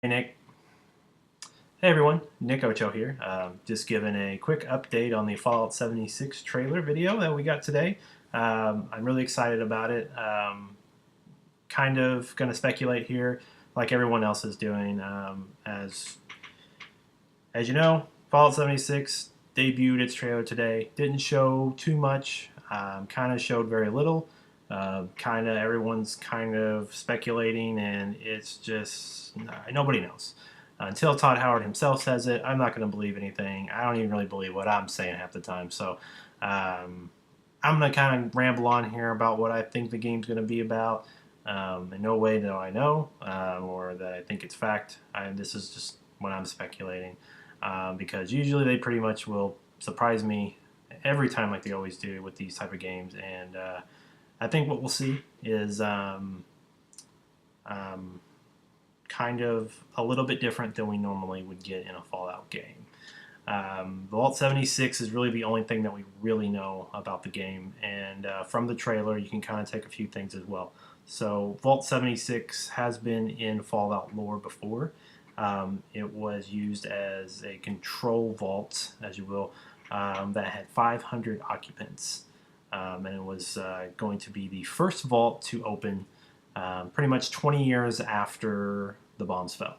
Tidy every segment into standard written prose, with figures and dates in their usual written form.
Hey Nick. Hey everyone, Nick Ocho here. Just giving a quick update on the Fallout 76 trailer video that we got today. I'm really excited about it. Kind of going to speculate here, like everyone else is doing. As you know, Fallout 76 debuted its trailer today. Didn't show too much. Kind of showed very little. Kind of everyone's kind of speculating, and it's just nobody knows. Until Todd Howard himself says it, I'm not going to believe anything. I don't even really believe what I'm saying half the time. So I'm going to kind of ramble on here about what I think the game's going to be about. In no way do I know or that I think it's fact. This is just what I'm speculating because usually they pretty much will surprise me every time like they always do with these type of games. And I think what we'll see is kind of a little bit different than we normally would get in a Fallout game. Vault 76 is really the only thing that we really know about the game, and from the trailer you can kind of take a few things as well. So Vault 76 has been in Fallout lore before. It was used as a control vault, as you will, that had 500 occupants, and it was going to be the first vault to open pretty much 20 years after the bombs fell.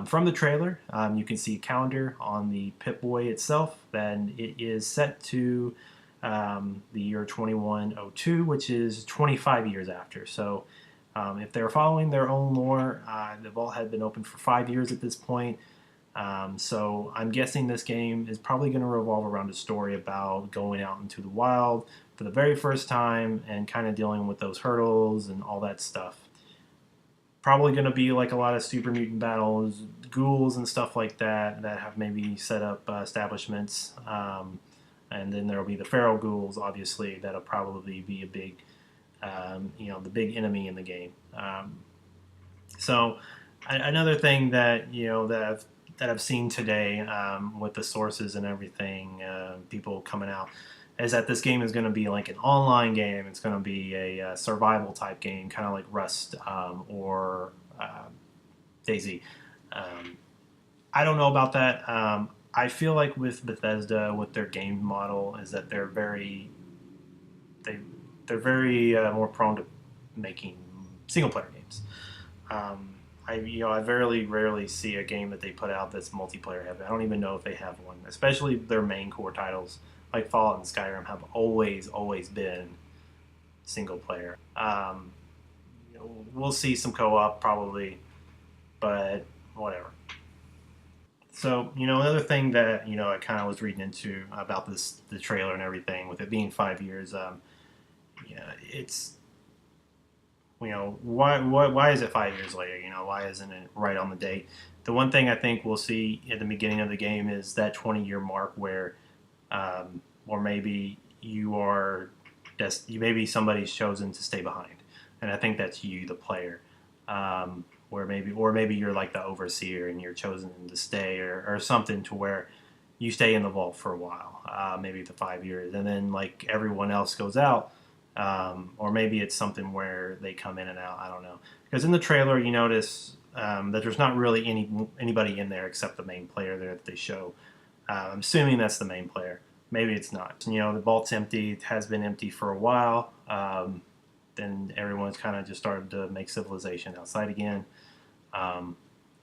From the trailer, you can see a calendar on the Pip-Boy itself, and it is set to the year 2102, which is 25 years after. So if they're following their own lore, the vault had been open for 5 years at this point. So I'm guessing this game is probably going to revolve around a story about going out into the wild for the very first time and kind of dealing with those hurdles and all that stuff. Probably going to be like a lot of super mutant battles, ghouls and stuff like that that have maybe set up establishments. And then there will be the feral ghouls, obviously, that'll probably be a big, the big enemy in the game. So another thing that I've seen today with the sources and everything, people coming out, is that this game is going to be like an online game. It's going to be a survival type game, kind of like Rust or DayZ. I don't know about that. I feel like with Bethesda, with their game model, is that they they're very more prone to making single player games. I very rarely see a game that they put out that's multiplayer heavy. I don't even know if they have one. Especially their main core titles like Fallout and Skyrim have always been single player. We'll see some co-op probably, but whatever. So another thing that I kind of was reading into about the trailer and everything, with it being 5 years, it's why is it 5 years later? Why isn't it right on the date? The one thing I think we'll see at the beginning of the game is that 20-year mark where, or maybe maybe somebody's chosen to stay behind, and I think that's you, the player, or maybe you're like the overseer and you're chosen to stay, or something to where you stay in the vault for a while, maybe the 5 years, and then like everyone else goes out. Or maybe it's something where they come in and out. I don't know. Because in the trailer, you notice that there's not really anybody in there except the main player there that they show. I'm assuming that's the main player. Maybe it's not. The vault's empty. It has been empty for a while. Then everyone's kind of just started to make civilization outside again.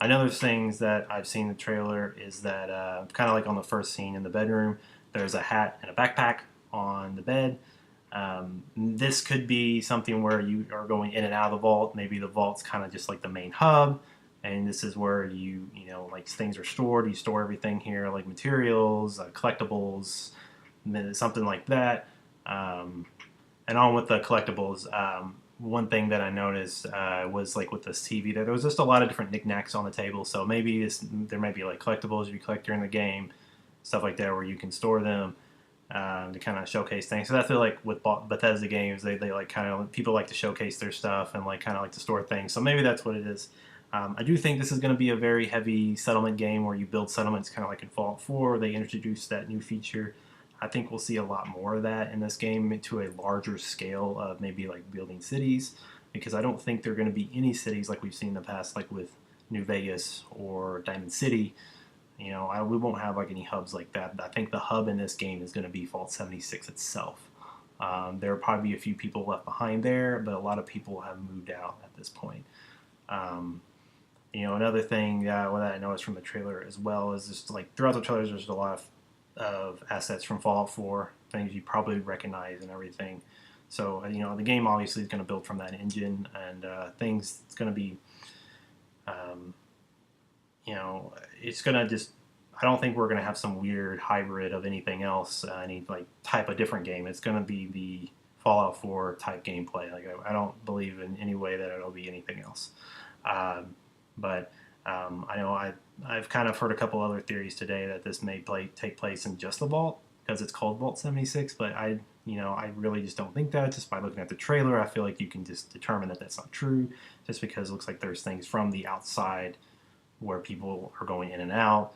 Another things that I've seen in the trailer is that kind of like on the first scene in the bedroom, there's a hat and a backpack on the bed. This could be something where you are going in and out of the vault. Maybe the vault's kind of just like the main hub, and this is where like things are stored. You store everything here, like materials, collectibles, something like that. And on with the collectibles, one thing that I noticed was like with this TV, there was just a lot of different knickknacks on the table. So maybe there might be like collectibles you collect during the game, stuff like that, where you can store them. To kind of showcase things. So that's like with Bethesda games, they like kind of, people like to showcase their stuff and like kind of like to store things. So maybe that's what it is. I do think this is going to be a very heavy settlement game where you build settlements, kind of like in Fallout 4. They introduced that new feature. I think we'll see a lot more of that in this game to a larger scale of maybe like building cities, because I don't think there are going to be any cities like we've seen in the past, like with New Vegas or Diamond City. We won't have like any hubs like that. I think the hub in this game is going to be Vault 76 itself. There will probably be a few people left behind there, but a lot of people have moved out at this point. Another thing that I noticed from the trailer as well is just like throughout the trailers, there's a lot of assets from Fallout 4, things you probably recognize and everything. So the game obviously is going to build from that engine, and things. It's going to be, it's going to just. I don't think we're going to have some weird hybrid of anything else, any like type of different game. It's going to be the Fallout 4 type gameplay. Like I don't believe in any way that it'll be anything else. But I know I've kind of heard a couple other theories today that this may take place in just the vault because it's called Vault 76. But I really just don't think that. Just by looking at the trailer, I feel like you can just determine that that's not true. Just because it looks like there's things from the outside where people are going in and out,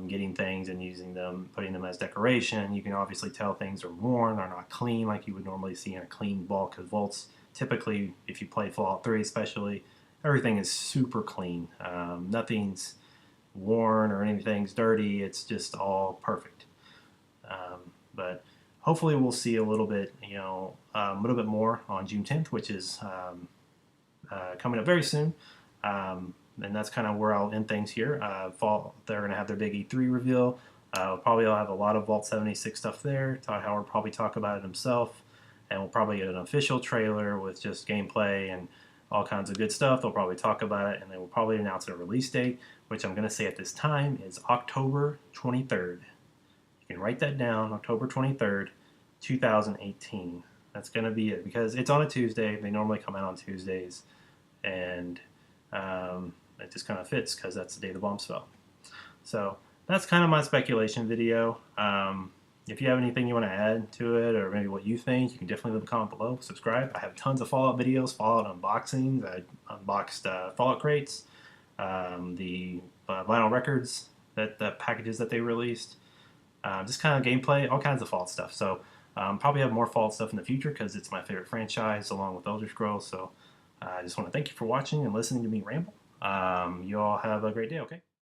getting things and using them, putting them as decoration. You can obviously tell things are worn, are not clean like you would normally see in a clean vault. Because vaults typically, if you play Fallout 3 especially, everything is super clean. Nothing's worn or anything's dirty. It's just all perfect. But hopefully we'll see a little bit more on June 10th, which is coming up very soon. And that's kind of where I'll end things here. They're going to have their big E3 reveal. Probably I'll have a lot of Vault 76 stuff there. Howard will probably talk about it himself. And we'll probably get an official trailer with just gameplay and all kinds of good stuff. They'll probably talk about it, and they will probably announce a release date, which I'm going to say at this time is October 23rd. You can write that down, October 23rd, 2018. That's going to be it, because it's on a Tuesday. They normally come out on Tuesdays, and it just kind of fits because that's the day the bombs fell. So that's kind of my speculation video. If you have anything you want to add to it, or maybe what you think, you can definitely leave a comment below. Subscribe. I have tons of Fallout videos, Fallout unboxings. I unboxed Fallout crates, the vinyl records, the packages that they released, just kind of gameplay, all kinds of Fallout stuff. So probably have more Fallout stuff in the future because it's my favorite franchise along with Elder Scrolls. So I just want to thank you for watching and listening to me ramble. You all have a great day, okay?